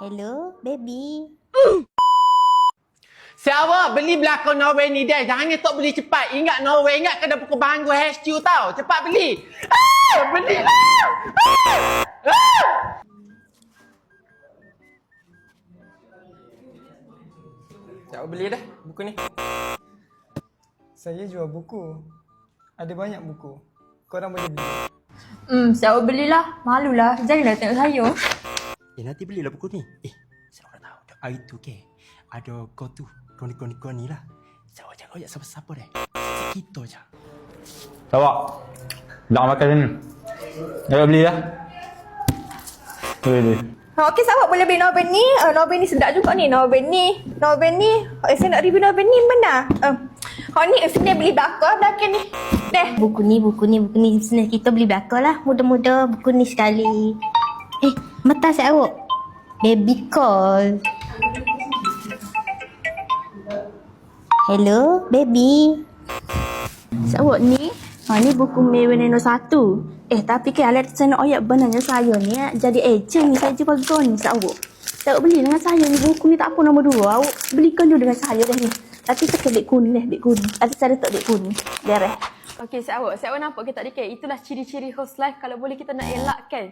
Hello, baby. Siapa beli belakang Norway ni dah. Jangan tak beli cepat. Ingat Norway, ingat kena pukul bangku HQ tau. Cepat beli. Belilah. Siapa beli dah buku ni? Saya jual buku. Ada banyak buku. Korang boleh beli. Siapa belilah. Malulah. Janganlah tengok saya. Nanti belilah buku ni. Saya orang tahu. Hari tu ke. Ada kau tu. Kau ni lah. Saya jangan koyak siapa-siapa deh. Kita je. Awak jangan makan sini. Jangan beli lah. Boleh. Okey, sahabat boleh beli novel ni. Novel ni sedap juga ni. Novel ni. Saya nak review novel ni benar. Ni sini beli belakang ni. Deh. Buku ni. Sebenarnya kita beli belakang lah. Muda-muda buku ni sekali. Mata saya awak. Baby call. Hello, baby. Sahabat ni. Ni buku Maybelline No. 1. Tapi ke alat saya nak ayat benarnya saya ni jadi ejen ni. Saya jual gol ni sahabat. Sahabat beli dengan saya ni. Buku ni tak apa nombor 2. Awak belikan dulu dengan saya dah ni. Tapi tak beg kuning deh, beg kuning. Ada saya tak beg kuning. Beres. Okey, sahabat nampak ke tak dikit? Itulah ciri-ciri host live kalau boleh kita nak elakkan.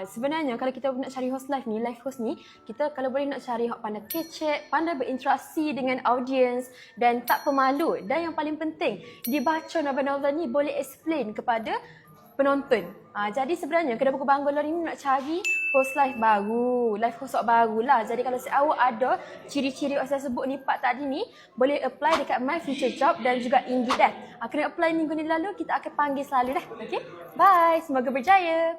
Sebenarnya kalau kita nak cari host live ni, live host ni, kita kalau boleh nak cari hok pandai kecek, pandai berinteraksi dengan audience dan tak pemalu. Dan yang paling penting, dibaca novel-novel ni boleh explain kepada penonton. Jadi sebenarnya Kedai Buku Banggolor ini nak cari host live baru, live host barulah. Jadi kalau awak ada ciri-ciri yang saya sebut ni 4 tadi ni, boleh apply dekat My Future Job dan juga Indeed dah. Kena apply minggu ni lalu, kita akan panggil selalu dah. Okey? Bye, semoga berjaya.